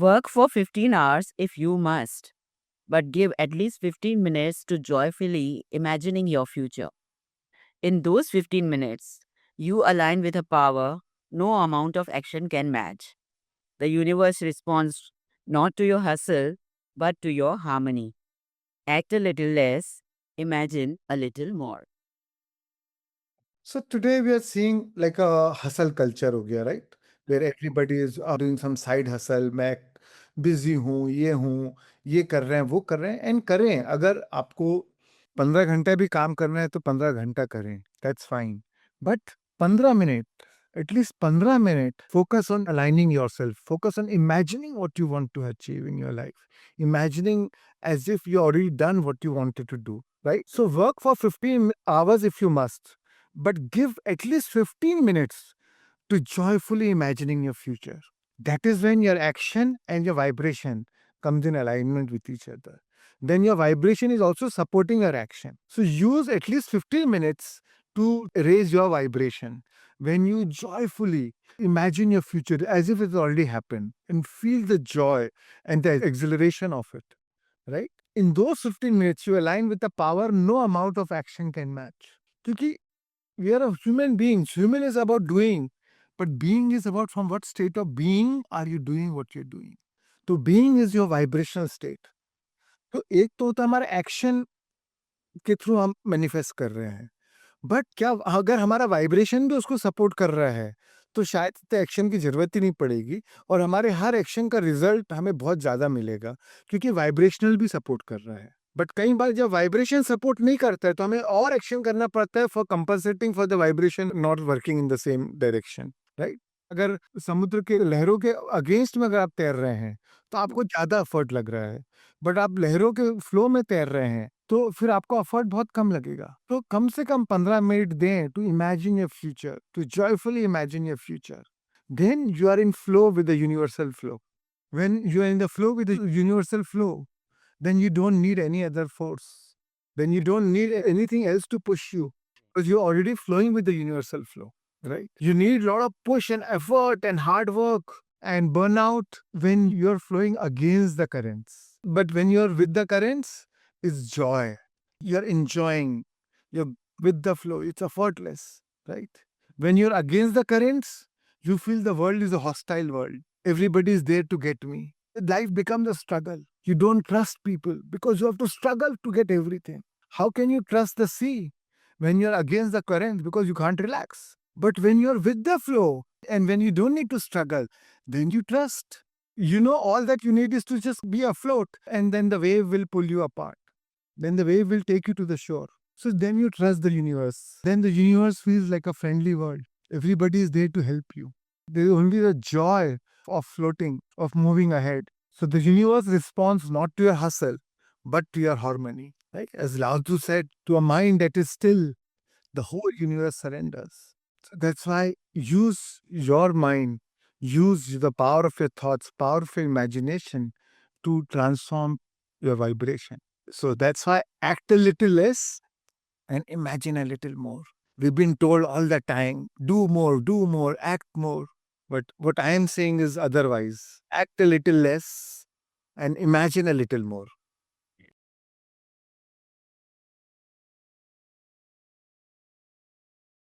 Work for 15 hours if you must, but give at least 15 minutes to joyfully imagining your future. In those 15 minutes, you align with a power no amount of action can match. The universe responds not to your hustle, but to your harmony. Act a little less, imagine a little more. So today we are seeing like a hustle culture हो गया, right? Where everybody is doing some side hustle. मैं busy हूँ, ये कर रहे हैं, वो कर रहे हैं, and करें. अगर आपको 15 घंटा भी काम करना है तो 15 घंटा करें. That's fine. But 15 minute, at least 15 minute, focus on aligning yourself. Focus on imagining what you want to achieve in your life. Imagining as if you already done what you wanted to do, right? So work for 15 hours if you must, but give at least 15 minutes to joyfully imagining your future. That is when your action and your vibration comes in alignment with each other. Then your vibration is also supporting your action. So use at least 15 minutes to raise your vibration. When you joyfully imagine your future as if it's already happened and feel the joy and the exhilaration of it, right? In those 15 minutes, you align with the power no amount of action can match. क्योंकि we are a human beings. Human is about doing, but being is about from what state of being are you doing what you're doing. तो being is your vibrational state. तो एक तो होता है हमारा action के through हम manifest कर रहे हैं, बट क्या अगर हमारा वाइब्रेशन भी उसको सपोर्ट कर रहा है तो शायद तो एक्शन की जरूरत ही नहीं पड़ेगी और हमारे हर एक्शन का रिजल्ट हमें बहुत ज्यादा मिलेगा क्योंकि वाइब्रेशनल भी सपोर्ट कर रहा है. बट कई बार जब वाइब्रेशन सपोर्ट नहीं करता है तो हमें और एक्शन करना पड़ता है for compensating for the vibration not working in the same direction, right? अगर समुद्र के लहरों के अगेंस्ट में अगर आप तैर रहे हैं तो आपको ज्यादा एफर्ट लग रहा है, बट आप लहरों के फ्लो में तैर रहे हैं तो फिर आपको एफर्ट बहुत कम लगेगा. तो कम से कम 15 मिनट दें to imagine your future, to joyfully imagine your future. Then you are in flow with the universal flow. When you are in the flow with the universal flow, then you don't need any other force. Then you don't need anything else to push you because you're already flowing with the universal flow, right? You need a lot of push and effort and hard work and burnout when you're flowing against the currents. But when you're with the currents, it's joy. You're enjoying. You're with the flow. It's effortless, right? When you're against the currents, you feel the world is a hostile world. Everybody is there to get me. Life becomes a struggle. You don't trust people because you have to struggle to get everything. How can you trust the sea when you're against the current because you can't relax? But when you're with the flow and when you don't need to struggle, then you trust. You know, all that you need is to just be afloat and then the wave will pull you apart. Then the wave will take you to the shore. So then you trust the universe. Then the universe feels like a friendly world. Everybody is there to help you. There's only the joy of floating, of moving ahead. So the universe responds not to your hustle, but to your harmony. Right? As Lao Tzu said, to a mind that is still, the whole universe surrenders. So that's why use your mind, use the power of your thoughts, power of your imagination to transform your vibration. So that's why act a little less and imagine a little more. We've been told all the time, do more, act more. But what I am saying is otherwise. Act a little less and imagine a little more.